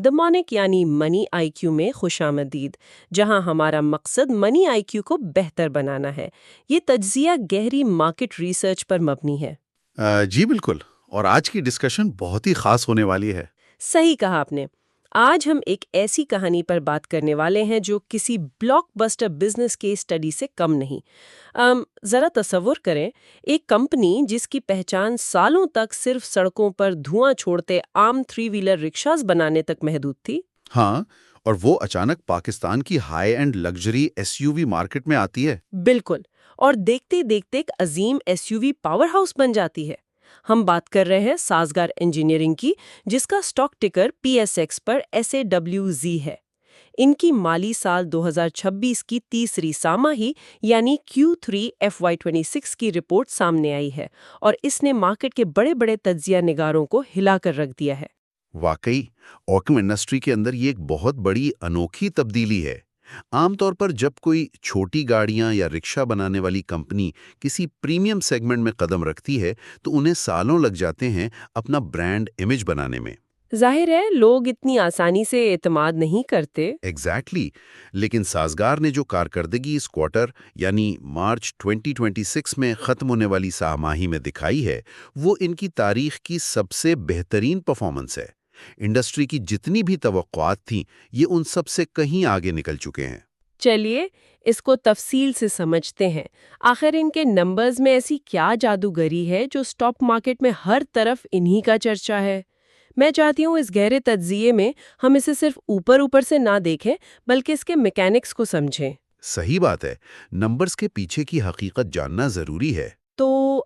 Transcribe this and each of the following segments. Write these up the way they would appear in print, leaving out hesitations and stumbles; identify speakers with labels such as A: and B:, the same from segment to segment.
A: دمونک یعنی منی آئی کیو میں خوش آمدید، جہاں ہمارا مقصد منی آئی کیو کو بہتر بنانا ہے۔ یہ تجزیہ گہری مارکیٹ ریسرچ پر مبنی ہے۔
B: جی بالکل، اور آج کی ڈسکشن بہت ہی خاص ہونے والی ہے۔
A: صحیح کہا آپ نے۔ آج ہم ایک ایسی کہانی پر بات کرنے والے ہیں جو کسی block buster business case study سے کم نہیں۔ ذرا تصور کریں، ایک کمپنی جس کی پہچان سالوں تک صرف سڑکوں پر دھواں چھوڑتے عام 3 ویلر رکشاز بنانے تک محدود تھی۔
B: ہاں، اور وہ اچانک پاکستان کی high end luxury S U V market میں آتی ہے۔
A: بالکل، اور دیکھتے دیکھتے ایک عظیم S U V power house بن جاتی ہے۔ ہم بات کر رہے ہیں سازگار انجینئرنگ کی، جس کا اسٹاک ٹکر PSX پر SAW ہے۔ ان کی مالی سال 2026 کی تیسری ساماہی یعنی Q3 FY26 کی رپورٹ سامنے آئی ہے، اور اس نے مارکیٹ کے بڑے بڑے تجزیہ نگاروں کو ہلا کر رکھ دیا ہے۔
B: واقعی آٹو انڈسٹری کے اندر یہ ایک بہت بڑی انوکھی تبدیلی ہے۔ عام طور پر جب کوئی چھوٹی گاڑیاں یا رکشہ بنانے والی کمپنی کسی پریمیم سیگمنٹ میں قدم رکھتی ہے تو انہیں سالوں لگ جاتے ہیں اپنا برانڈ امیج بنانے میں۔
A: ظاہر ہے لوگ اتنی آسانی سے اعتماد نہیں کرتے۔
B: ایگزیکٹلی، لیکن سازگار نے جو کارکردگی اس کوارٹر یعنی مارچ 2026 میں ختم ہونے والی سہ ماہی میں دکھائی ہے، وہ ان کی تاریخ کی سب سے بہترین پرفارمنس ہے۔ انڈسٹری کی جتنی بھی توقعات تھیں، یہ ان سب سے کہیں آگے نکل چکے ہیں۔
A: چلیے اس کو تفصیل سے سمجھتے ہیں۔ آخر ان کے نمبرز میں ایسی کیا جادوگری ہے جو اسٹاک مارکیٹ میں ہر طرف انہی کا چرچا ہے؟ میں چاہتی ہوں اس گہرے تجزیے میں ہم اسے صرف اوپر سے نہ دیکھیں بلکہ اس کے میکینکس کو سمجھیں۔
B: صحیح بات ہے، نمبرز کے پیچھے کی حقیقت جاننا ضروری ہے۔
A: تو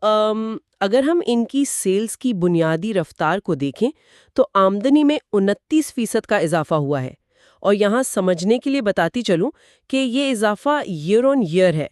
A: اگر ہم ان کی سیلز کی بنیادی رفتار کو دیکھیں تو آمدنی میں 29% کا اضافہ ہوا ہے، اور یہاں سمجھنے کے لیے بتاتی چلوں کہ یہ اضافہ ایئر آن ایئر ہے،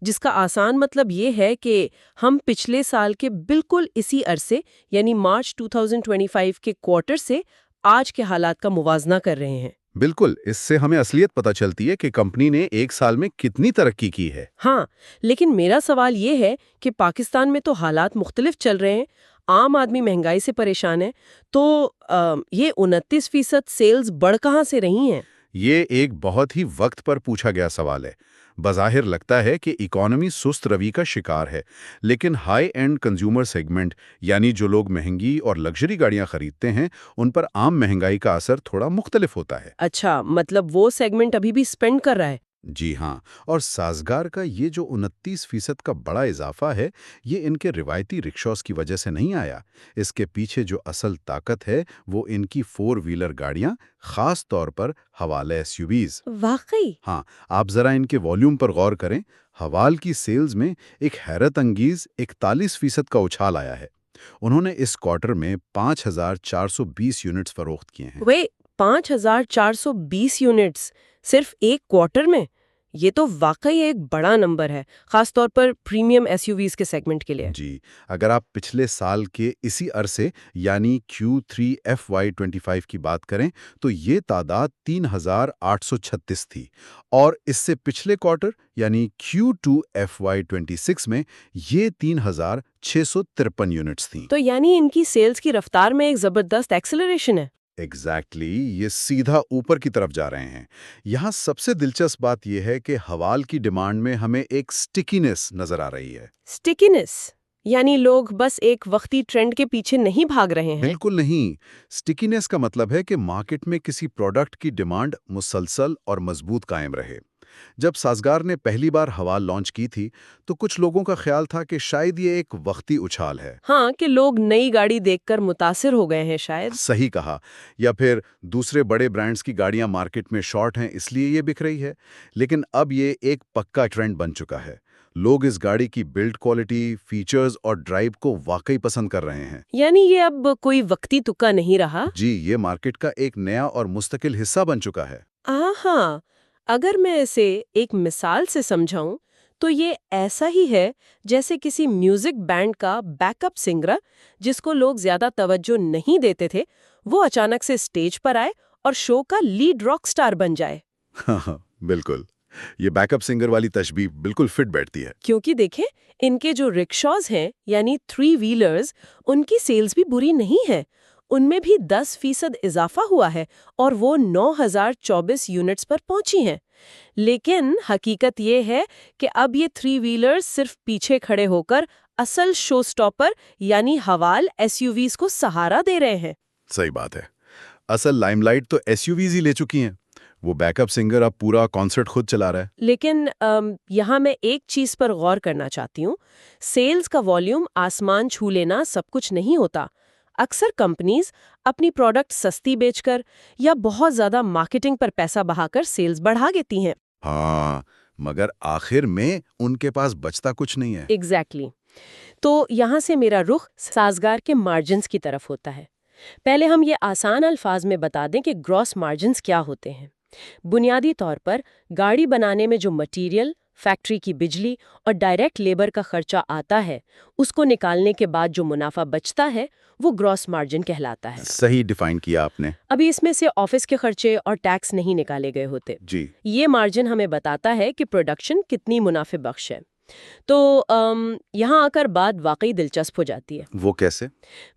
A: جس کا آسان مطلب یہ ہے کہ ہم پچھلے سال کے بالکل اسی عرصے یعنی مارچ 2025 کے کوارٹر سے آج کے حالات کا موازنہ کر رہے ہیں۔
B: بالکل، اس سے ہمیں اصلیت پتہ چلتی ہے کہ کمپنی نے ایک سال میں کتنی ترقی کی ہے۔
A: ہاں، لیکن میرا سوال یہ ہے کہ پاکستان میں تو حالات مختلف چل رہے ہیں، عام آدمی مہنگائی سے پریشان ہے، تو یہ 29% سیلز بڑھ کہاں سے رہی ہیں؟
B: یہ ایک بہت ہی وقت پر پوچھا گیا سوال ہے۔ بظاہر لگتا ہے کہ اکانومی سست روی کا شکار ہے، لیکن ہائی اینڈ کنزیومر سیگمنٹ یعنی جو لوگ مہنگی اور لگژری گاڑیاں خریدتے ہیں، ان پر عام مہنگائی کا اثر تھوڑا مختلف ہوتا ہے۔
A: اچھا، مطلب وہ سیگمنٹ ابھی بھی اسپینڈ کر رہا ہے؟
B: جی ہاں، اور سازگار کا یہ جو 29% کا بڑا اضافہ ہے، یہ ان کے روایتی رکشاز کی وجہ سے نہیں آیا۔ اس کے پیچھے جو اصل طاقت ہے وہ ان کی 4 ویلر گاڑیاں، خاص طور پر حوالہ SUVs۔
A: واقعی؟
B: ہاں، آپ ذرا ان کے والیوم پر غور کریں۔ حوال کی سیلز میں ایک حیرت انگیز 41% کا اچھال آیا ہے۔ انہوں نے اس کوارٹر میں 5420 یونٹس فروخت کیے ہیں۔
A: 5420 یونٹس صرف ایک کوارٹر میں؟ یہ تو واقعی ایک بڑا نمبر ہے، خاص طور پر پریمیم SUVs کے سیگمنٹ کے لیے۔
B: جی، اگر آپ پچھلے سال کے اسی عرصے یعنی Q3 FY25 کی بات کریں تو یہ تعداد 3836 تھی، اور اس سے پچھلے کوارٹر یعنی Q2 FY26 میں یہ 3653 یونٹس تھیں۔
A: تو یعنی ان کی سیلز کی رفتار میں ایک زبردست ایکسلریشن ہے۔
B: ایگزیکٹلی، یہ سیدھا اوپر کی طرف جا رہے ہیں۔ یہاں سب سے دلچسپ بات یہ ہے کہ حوال کی ڈیمانڈ میں ہمیں ایک سٹیکینس نظر آ رہی ہے۔
A: سٹیکینس یعنی لوگ بس ایک وقتی ٹرینڈ کے پیچھے نہیں بھاگ رہے ہیں؟
B: بالکل نہیں، سٹیکینس کا مطلب ہے کہ مارکیٹ میں کسی پروڈکٹ کی ڈیمانڈ مسلسل اور مضبوط قائم رہے۔ جب سازگار نے پہلی بار حوال لانچ کی تھی تو کچھ لوگوں کا خیال تھا کہ شاید یہ ایک وقتی اچھال ہے۔
A: ہاں، کہ لوگ نئی گاڑی دیکھ کر متاثر ہو گئے ہیں شاید۔
B: صحیح کہا، یا پھر دوسرے بڑے برانڈز کی گاڑیاں مارکیٹ میں شارٹ ہیں اس لیے یہ بک رہی ہے۔ لیکن اب یہ ایک پکا ٹرینڈ بن چکا ہے۔ لوگ اس گاڑی کی بلڈ کوالٹی، فیچرز اور ڈرائیو کو واقعی پسند کر رہے ہیں۔
A: یعنی یہ اب کوئی وقتی تکا نہیں رہا؟
B: جی، یہ مارکیٹ کا ایک نیا اور مستقل حصہ بن چکا ہے۔
A: ہاں، اگر میں اسے ایک مثال سے سمجھاؤں تو یہ ایسا ہی ہے جیسے کسی میوزک بینڈ کا بیک اپ سنگر جس کو لوگ زیادہ توجہ نہیں دیتے تھے، وہ اچانک سے اسٹیج پر آئے اور شو کا لیڈ راک سٹار بن جائے۔
B: ہاں بالکل، یہ بیک اپ سنگر والی تشبیہ بالکل فٹ بیٹھتی ہے۔
A: کیونکہ دیکھیں، ان کے جو رکشاز ہیں یعنی 3 ویلرز، ان کی سیلز بھی بری نہیں ہے۔ ان میں بھی 10% اضافہ ہوا ہے اور وہ 9,024 یونٹس پر پہنچی ہیں۔ لیکن حقیقت یہ ہے کہ اب یہ 3 ویلرز صرف پیچھے کھڑے ہو کر اصل شو سٹاپر یعنی حوال SUVs کو سہارا دے رہے ہیں۔
B: صحیح بات ہے، اصل لائم لائٹ تو SUVs ہی لے چکی ہیں۔ وہ بیک اپ سنگر اب پورا کانسرٹ خود چلا رہا ہے۔
A: لیکن یہاں میں ایک چیز پر غور کرنا چاہتی ہوں، سیلز کا والیوم آسمان چھو لینا سب کچھ نہیں ہوتا۔ اکثر کمپنیز اپنی پروڈکٹ سستی بیچ کر یا بہت زیادہ مارکیٹنگ پر پیسہ بہا کر سیلز بڑھا دیتی ہیں۔
B: ہاں، مگر آخر میں ان کے پاس بچتا کچھ نہیں ہے۔
A: ایگزیکٹلی۔ تو یہاں سے میرا رخ سازگار کے مارجنز کی طرف ہوتا ہے۔ پہلے ہم یہ آسان الفاظ میں بتا دیں کہ گراس مارجنز کیا ہوتے ہیں۔ بنیادی طور پر گاڑی بنانے میں جو مٹیریل، فیکٹری کی بجلی اور ڈائریکٹ لیبر کا خرچہ آتا ہے، اس کو نکالنے کے بعد جو منافع بچتا ہے وہ گراس مارجن کہلاتا ہے۔
B: صحیح ڈیفائن کیا آپ نے۔
A: ابھی اس میں سے آفس کے خرچے اور ٹیکس نہیں نکالے گئے ہوتے۔
B: جی، یہ
A: مارجن ہمیں بتاتا ہے کہ پروڈکشن کتنی منافع بخش ہے۔ تو یہاں آ کر بات واقعی دلچسپ ہو جاتی ہے۔
B: وہ کیسے؟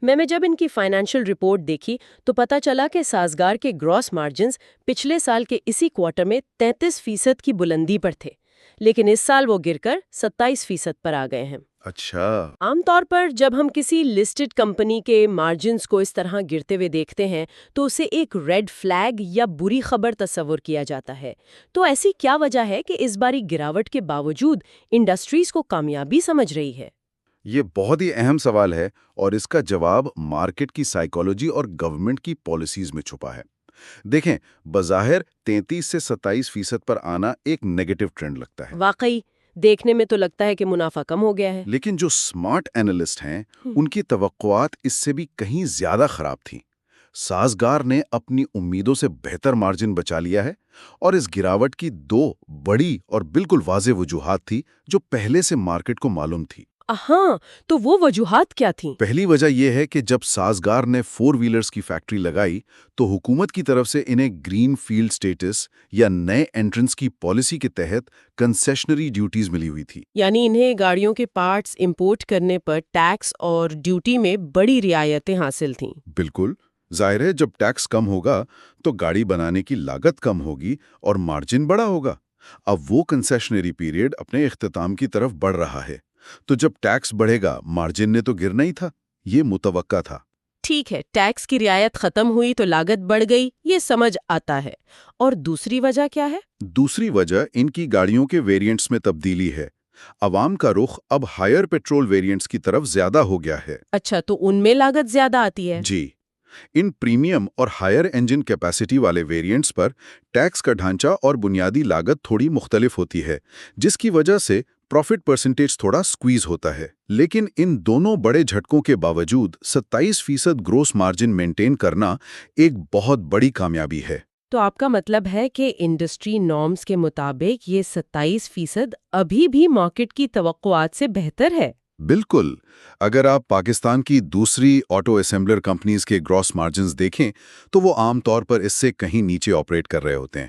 A: میں جب ان کی فائنینشل رپورٹ دیکھی تو پتہ چلا کہ سازگار کے گراس مارجنز پچھلے سال کے اسی کوارٹر میں 33% کی بلندی پر تھے، لیکن اس سال وہ گر کر 27% پر آ گئے ہیں۔
B: اچھا۔
A: عام طور پر جب ہم کسی لسٹڈ کمپنی کے مارجنز کو اس طرح گرتے ہوئے دیکھتے ہیں تو اسے ایک ریڈ فلیگ یا بری خبر تصور کیا جاتا ہے۔ تو ایسی کیا وجہ ہے کہ اس باری گراوٹ کے باوجود انڈسٹریز کو کامیابی سمجھ رہی ہے؟
B: یہ بہت ہی اہم سوال ہے اور اس کا جواب مارکیٹ کی سائیکالوجی اور گورنمنٹ کی پالیسیز میں چھپا ہے۔ دیکھیں، بظاہر 33 سے 27% پر آنا ایک نیگیٹو ٹرینڈ لگتا ہے۔
A: واقعی دیکھنے میں تو لگتا ہے کہ منافع کم ہو گیا ہے۔
B: لیکن جو سمارٹ اینالسٹ ہیں ان کی توقعات اس سے بھی کہیں زیادہ خراب تھیں۔ سازگار نے اپنی امیدوں سے بہتر مارجن بچا لیا ہے اور اس گراوٹ کی 2 بڑی اور بالکل واضح وجوہات تھی جو پہلے سے مارکیٹ کو معلوم تھی۔
A: ہاں، تو وہ وجوہات کیا تھیں؟
B: پہلی وجہ یہ ہے کہ جب سازگار نے 4 ویلرز کی فیکٹری لگائی تو حکومت کی طرف سے انہیں گرین فیلڈ سٹیٹس یا نئے انٹرنس کی پالیسی کے تحت کنسیشنری ڈیوٹیز ملی ہوئی تھی۔
A: یعنی انہیں گاڑیوں کے پارٹس امپورٹ کرنے پر ٹیکس اور ڈیوٹی میں بڑی رعایتیں حاصل تھیں۔
B: بالکل، ظاہر ہے جب ٹیکس کم ہوگا تو گاڑی بنانے کی لاگت کم ہوگی اور مارجن بڑا ہوگا۔ اب وہ کنسیشنری پیریڈ اپنے اختتام کی طرف بڑھ رہا ہے، تو جب ٹیکس بڑھے گا مارجن نے تو گرنا ہی تھا، یہ متوقع تھا۔
A: ٹھیک ہے، ٹیکس کی رعایت ختم ہوئی تو لاگت بڑھ گئی، یہ سمجھ آتا ہے۔ اور دوسری وجہ کیا ہے؟
B: دوسری وجہ ان کی گاڑیوں کے ویریئنٹس میں تبدیلی ہے۔ عوام کا رخ اب ہائر پیٹرول ویریئنٹس کی طرف زیادہ ہو گیا ہے۔
A: اچھا، تو ان میں لاگت زیادہ آتی ہے؟
B: جی، ان پریمیم اور ہائر انجن کیپیسٹی والے ویریئنٹس پر ٹیکس کا ڈھانچہ اور بنیادی لاگت تھوڑی مختلف ہوتی ہے، جس کی وجہ سے پروفٹ پرسنٹیج تھوڑا سکویز ہوتا ہے۔ لیکن ان دونوں بڑے جھٹکوں کے باوجود 27% گروس مارجن مینٹین کرنا ایک بہت بڑی کامیابی ہے۔
A: تو آپ کا مطلب ہے کہ انڈسٹری نارمز کے مطابق یہ 27% ابھی بھی مارکیٹ کی توقعات سے بہتر ہے؟
B: بالکل۔ اگر آپ پاکستان کی دوسری آٹو اسمبلر کمپنیز کے گراس مارجنز دیکھیں تو وہ عام طور پر اس سے کہیں نیچے آپریٹ کر رہے ہوتے ہیں۔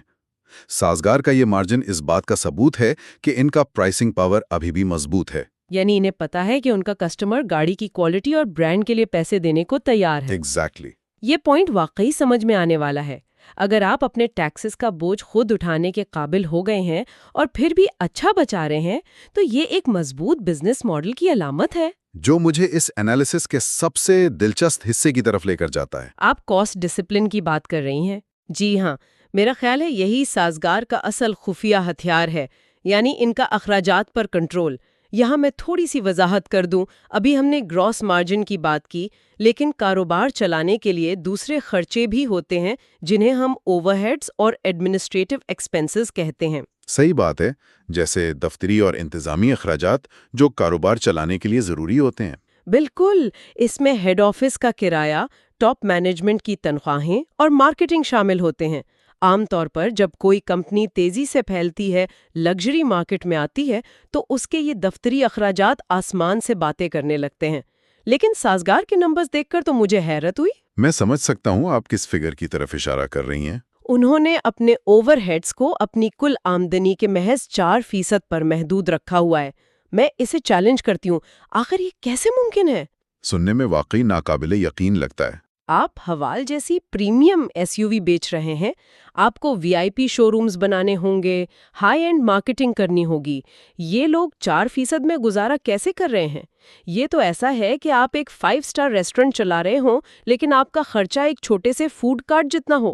B: سازگار کا یہ مارجن اس بات کا ثبوت ہے کہ ان کا پرائسنگ پاور ابھی بھی مضبوط ہے۔
A: یعنی انہیں پتا ہے کہ ان کا کسٹمر گاڑی کی کوالٹی اور برانڈ کے لیے پیسے دینے کو تیار ہے۔
B: ایگزیکٹلی۔
A: یہ پوائنٹ واقعی سمجھ میں آنے والا ہے۔ اگر آپ اپنے ٹیکسز کا بوجھ خود اٹھانے کے قابل ہو گئے ہیں اور پھر بھی اچھا بچا رہے ہیں تو یہ ایک مضبوط بزنس ماڈل کی علامت ہے۔
B: جو مجھے اس انالیسس کے سب سے دلچسپ حصے کی طرف لے کر جاتا ہے۔
A: آپ کاسٹ ڈسپلن کی بات کر رہی ہیں؟ جی ہاں، میرا خیال ہے یہی سازگار کا اصل خفیہ ہتھیار ہے، یعنی ان کا اخراجات پر کنٹرول۔ یہاں میں تھوڑی سی وضاحت کر دوں، ابھی ہم نے گراس مارجن کی بات کی، لیکن کاروبار چلانے کے لیے دوسرے خرچے بھی ہوتے ہیں جنہیں ہم اوور ہیڈز اور ایڈمنسٹریٹو ایکسپنسز کہتے ہیں۔
B: صحیح بات ہے، جیسے دفتری اور انتظامی اخراجات جو کاروبار چلانے کے لیے ضروری ہوتے ہیں۔
A: بالکل، اس میں ہیڈ آفس کا کرایہ، ٹاپ مینجمنٹ کی تنخواہیں اور مارکیٹنگ شامل ہوتے ہیں۔ عام طور پر جب کوئی کمپنی تیزی سے پھیلتی ہے، لگژری مارکیٹ میں آتی ہے، تو اس کے یہ دفتری اخراجات آسمان سے باتیں کرنے لگتے ہیں۔ لیکن سازگار کے نمبرز دیکھ کر تو مجھے حیرت ہوئی۔
B: میں سمجھ سکتا ہوں آپ کس فگر کی طرف اشارہ کر رہی ہیں۔
A: انہوں نے اپنے اوور ہیڈز کو اپنی کل آمدنی کے محض 4% پر محدود رکھا ہوا ہے۔ میں اسے چیلنج کرتی ہوں، آخر یہ کیسے ممکن ہے؟
B: سننے میں واقعی ناقابل یقین لگتا ہے۔
A: آپ حوال جیسی پریمیم ایس یو وی بیچ رہے ہیں، آپ کو وی آئی پی شو رومز بنانے ہوں گے، ہائی اینڈ مارکیٹنگ کرنی ہوگی، یہ لوگ 4% میں گزارا کیسے کر رہے ہیں؟ یہ تو ایسا ہے کہ آپ ایک 5 اسٹار ریسٹورنٹ چلا رہے ہوں لیکن آپ کا خرچہ ایک چھوٹے سے فوڈ کارٹ جتنا ہو۔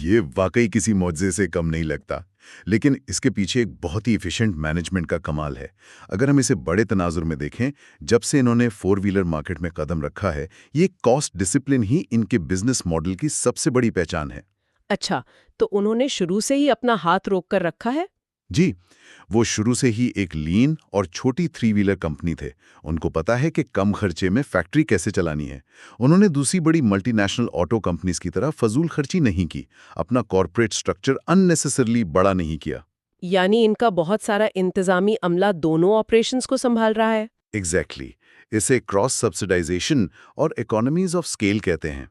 B: یہ واقعی کسی معجزے سے کم نہیں لگتا، لیکن اس کے پیچھے ایک بہت ہی ایفیشنٹ مینجمنٹ کا کمال ہے۔ اگر ہم اسے بڑے تناظر میں دیکھیں، جب سے انہوں نے 4 ویلر مارکیٹ میں قدم رکھا ہے، یہ کاسٹ ڈسپلن ہی ان کے بزنس ماڈل کی سب سے بڑی پہچان ہے۔
A: اچھا، تو انہوں نے شروع سے ہی اپنا ہاتھ روک کر رکھا ہے؟
B: جی، وہ شروع سے ہی ایک لین اور چھوٹی 3 ویلر کمپنی تھے۔ ان کو پتا ہے کہ کم خرچے میں فیکٹری کیسے چلانی ہے۔ انہوں نے دوسری بڑی ملٹی نیشنل آٹو کمپنیز کی طرح فضول خرچی نہیں کی، اپنا کارپوریٹ سٹرکچر اننیسیسرلی بڑا نہیں کیا۔
A: یعنی ان کا بہت سارا انتظامی عملہ دونوں آپریشنز کو سنبھال رہا ہے؟
B: ایگزیکٹلی، اسے کراس سبسیڈائزیشن اور اکانومیز آف اسکیل کہتے ہیں۔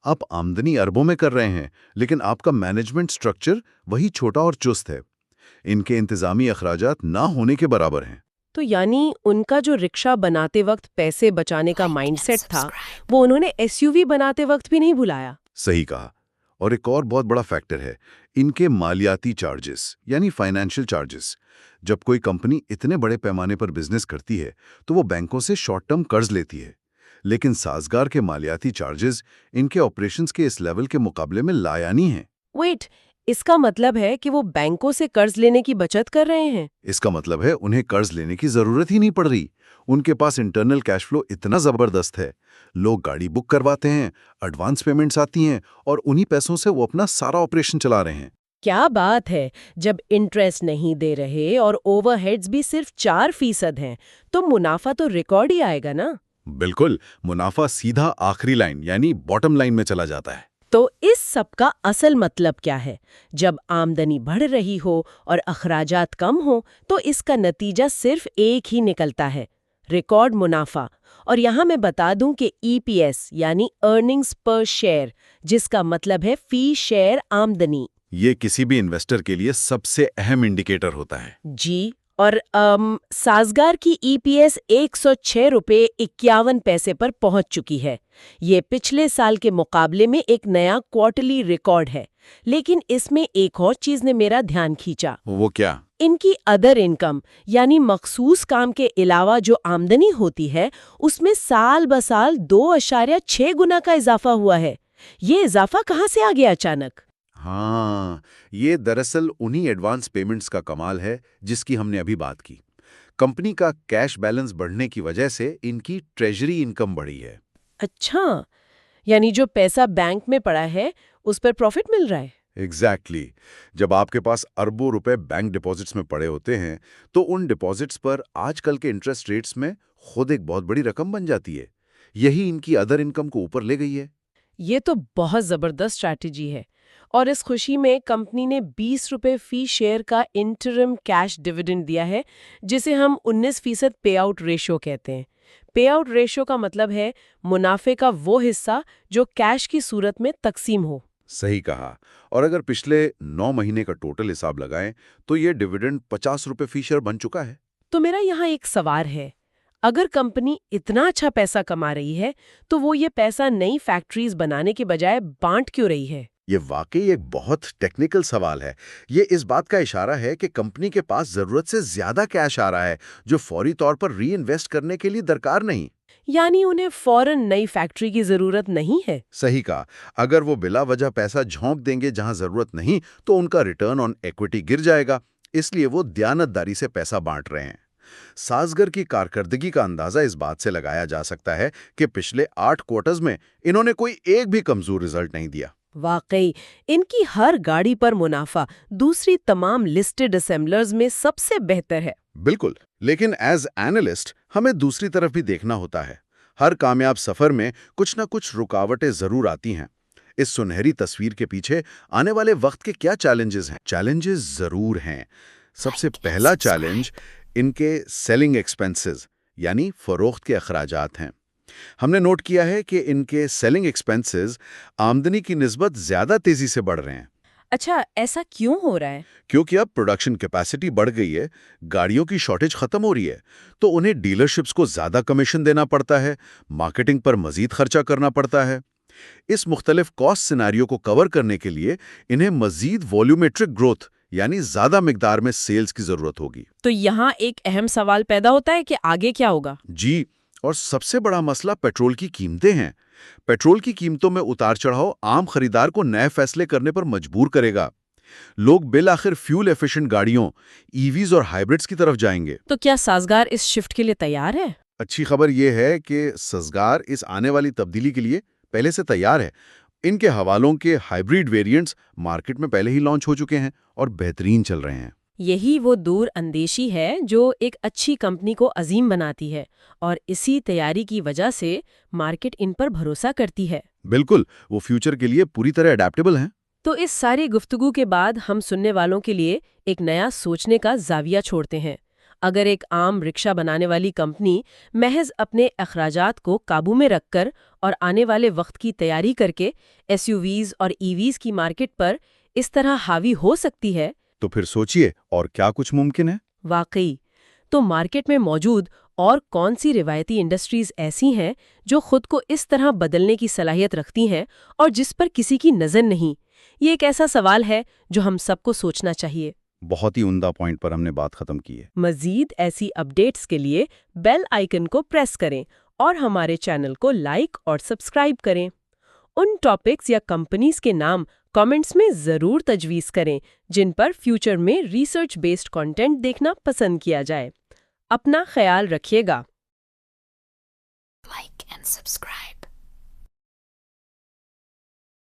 B: آپ آمدنی اربوں میں کر رہے ہیں، لیکن آپ کا مینجمنٹ سٹرکچر وہی چھوٹا اور چست ہے۔ ان کے انتظامی اخراجات نہ ہونے کے برابر ہیں۔
A: تو یعنی ان کا جو رکشہ بناتے وقت پیسے بچانے کا مائنڈ سیٹ تھا، وہ انہوں نے ایس یو وی بناتے وقت بھی نہیں بھلایا۔
B: صحیح کہا۔ اور ایک اور بہت بڑا فیکٹر ہے ان کے مالیاتی چارجز، یعنی فائنینشیل چارجز۔ جب کوئی کمپنی اتنے بڑے پیمانے پر بزنس کرتی ہے تو وہ بینکوں سے شارٹ ٹرم قرض لیتی ہے، لیکن سازگار کے مالیاتی چارجز ان کے آپریشنز کے اس لیول کے مقابلے میں لایعنی ہیں۔
A: ویٹ، اس کا مطلب ہے کہ وہ بینکوں سے قرض لینے کی بچت کر رہے ہیں؟
B: اس کا مطلب ہے انہیں قرض لینے کی ضرورت ہی نہیں پڑ رہی۔ ان کے پاس انٹرنل کیش فلو اتنا زبردست ہے، لوگ گاڑی بک کرواتے ہیں، ایڈوانس پیمنٹس آتی ہیں، اور انہی پیسوں سے وہ اپنا سارا آپریشن چلا رہے ہیں۔
A: کیا بات ہے! جب انٹرسٹ نہیں دے رہے اور اوور ہیڈز بھی صرف 4% ہیں تو منافع تو ریکارڈ ہی آئے گا نا؟
B: بالکل، منافع سیدھا آخری لائن یعنی باٹم لائن میں چلا جاتا ہے۔
A: تو اس سب کا اصل مطلب کیا ہے؟ جب آمدنی بڑھ رہی ہو اور اخراجات کم ہو تو اس کا نتیجہ صرف ایک ہی نکلتا ہے: ریکارڈ منافع۔ اور یہاں میں بتا دوں کہ ای پی ایس یعنی ارننگز پر شیئر، جس کا مطلب ہے فی شیئر آمدنی۔
B: یہ کسی بھی انویسٹر کے لیے سب سے اہم انڈیکیٹر ہوتا ہے۔
A: جی، اور سازگار کی ای پی ایس 106.51 پر پہنچ چکی ہے۔ یہ پچھلے سال کے مقابلے میں ایک نیا کوارٹرلی ریکارڈ ہے، لیکن اس میں ایک اور چیز نے میرا دھیان کھینچا۔
B: وہ کیا؟
A: ان کی ادر انکم یعنی مخصوص کام کے علاوہ جو آمدنی ہوتی ہے، اس میں سال بسال 2.6 گنا کا اضافہ ہوا ہے۔ یہ اضافہ کہاں سے آ گیا اچانک؟
B: ہاں، یہ دراصل انہی ایڈوانس پیمنٹس کا کمال ہے جس کی ہم نے ابھی بات کی۔ کمپنی کا کیش بیلنس بڑھنے کی وجہ سے ان کی ٹریجری انکم بڑھی ہے۔
A: اچھا، یعنی جو پیسہ بینک میں پڑا ہے اس پر پروفٹ مل رہا ہے؟
B: ایگزیکٹلی۔ جب آپ کے پاس اربوں روپے بینک ڈپازٹس میں پڑے ہوتے ہیں تو ان ڈپازٹس پر آج کل کے انٹرسٹ ریٹس میں خود ایک بہت بڑی رقم بن جاتی ہے۔ یہی ان کی ادر انکم کو اوپر لے گئی ہے۔
A: یہ تو بہت زبردست اسٹریٹجی ہے۔ اور اس خوشی میں کمپنی نے 20 روپے فی شیئر کا انٹرم کیش ڈیویڈنڈ دیا ہے، جسے ہم 19% پے آؤٹ ریشو کہتے ہیں۔ پے آؤٹ ریشو کا مطلب ہے منافع کا وہ حصہ جو کیش کی صورت میں تقسیم ہو۔
B: صحیح کہا۔ اور اگر پچھلے 9 مہینے کا ٹوٹل حساب لگائیں تو یہ ڈیویڈنڈ 50 روپے فی شیئر بن چکا ہے۔
A: تو میرا یہاں ایک سوال ہے، اگر کمپنی اتنا اچھا پیسہ کما رہی ہے تو وہ یہ پیسہ نئی فیکٹریز بنانے کے بجائے بانٹ کیوں رہی ہے؟
B: یہ واقعی ایک بہت ٹیکنیکل سوال ہے۔ یہ اس بات کا اشارہ ہے کہ کمپنی کے پاس ضرورت سے زیادہ کیش آ رہا ہے جو فوری طور پر ری انویسٹ کرنے کے لیے درکار نہیں۔
A: یعنی انہیں فوراً نئی فیکٹری کی ضرورت نہیں ہے۔
B: صحیح کہا۔ اگر وہ بلا وجہ پیسہ جھونک دیں گے جہاں ضرورت نہیں تو ان کا ریٹرن آن ایکوٹی گر جائے گا، اس لیے وہ دیانتداری سے پیسہ بانٹ رہے ہیں۔ سازگر کی کارکردگی کا اندازہ اس بات سے لگایا جا سکتا ہے کہ پچھلے 8 کوارٹرز میں انہوں نے کوئی ایک بھی کمزور رزلٹ نہیں دیا۔
A: واقعی ان کی ہر گاڑی پر منافع دوسری تمام لسٹڈ اسمبلرز میں سب سے بہتر ہے۔
B: بالکل، لیکن ایز اینالسٹ ہمیں دوسری طرف بھی دیکھنا ہوتا ہے۔ ہر کامیاب سفر میں کچھ نہ کچھ رکاوٹیں ضرور آتی ہیں۔ اس سنہری تصویر کے پیچھے آنے والے وقت کے کیا چیلنجز ہیں؟ چیلنجز ضرور ہیں۔ سب سے پہلا چیلنج ان کے سیلنگ ایکسپنسز یعنی فروخت کے اخراجات ہیں۔ ہم نے نوٹ کیا ہے کہ ان کے سیلنگ ایکسپنسز آمدنی کی نسبت زیادہ تیزی سے بڑھ رہے ہیں۔
C: اچھا، ایسا کیوں ہو رہا ہے؟
B: کیونکہ اب پروڈکشن کیپیسٹی بڑھ گئی ہے، گاڑیوں کی شارٹیج ختم ہو رہی ہے، تو انہیں ڈیلرشپس کو زیادہ کمیشن دینا پڑتا ہے، مارکیٹنگ پر مزید خرچہ کرنا پڑتا ہے۔ اس مختلف کاسٹ سیناریو کو کور کرنے کے لیے انہیں مزید والیومیٹرک گروتھ یعنی زیادہ مقدار میں سیلز کی ضرورت ہوگی۔
C: تو یہاں ایک اہم سوال پیدا ہوتا ہے کہ آگے کیا ہوگا؟
B: جی، اور سب سے بڑا مسئلہ پیٹرول کی قیمتیں ہیں۔ پیٹرول کی قیمتوں میں اتار چڑھاؤ عام خریدار کو نئے فیصلے کرنے پر مجبور کرے گا۔ لوگ بالآخر فیول ایفیشنٹ گاڑیوں، ای ویز اور ہائبرڈز کی طرف جائیں گے۔
C: تو کیا سازگار اس شفٹ کے لیے تیار ہے؟
B: اچھی خبر یہ ہے کہ سازگار اس آنے والی تبدیلی کے لیے پہلے سے تیار ہے۔ ان کے حوالوں کے ہائبرڈ ویریئنٹس مارکیٹ میں پہلے ہی لانچ ہو چکے ہیں اور بہترین چل رہے ہیں۔
C: یہی وہ دور اندیشی ہے جو ایک اچھی کمپنی کو عظیم بناتی ہے، اور اسی تیاری کی وجہ سے مارکیٹ ان پر بھروسہ کرتی ہے۔
B: بالکل، وہ فیوچر کے لیے پوری طرح اڈیپٹیبل ہیں۔
C: تو اس ساری گفتگو کے بعد ہم سننے والوں کے لیے ایک نیا سوچنے کا زاویہ چھوڑتے ہیں۔ اگر ایک عام رکشہ بنانے والی کمپنی محض اپنے اخراجات کو قابو میں رکھ کر اور آنے والے وقت کی تیاری کر کے ایس یو ویز اور ای ویز کی مارکیٹ پر اس طرح حاوی ہو سکتی ہے،
B: تو پھر سوچئے اور کیا کچھ ممکن ہے؟
C: واقعی تو مارکیٹ میں موجود اور کون سی روایتی انڈسٹریز ایسی ہیں جو خود کو اس طرح بدلنے کی صلاحیت رکھتی ہیں اور جس پر کسی کی نظر نہیں؟ یہ ایک ایسا سوال ہے جو ہم سب کو سوچنا چاہیے۔
B: بہت ہی عمدہ پوائنٹ پر ہم نے بات ختم کی ہے۔
C: مزید ایسی اپڈیٹس کے لیے بیل آئیکن کو پریس کریں اور ہمارے چینل کو لائک اور سبسکرائب کریں۔ ان ٹاپکس یا کمپنیز کے نام کامنٹس میں ضرور تجویز کریں جن پر فیوچر میں ریسرچ بیسڈ کنٹینٹ دیکھنا پسند کیا جائے۔ اپنا خیال رکھیے گا۔
D: Like and subscribe.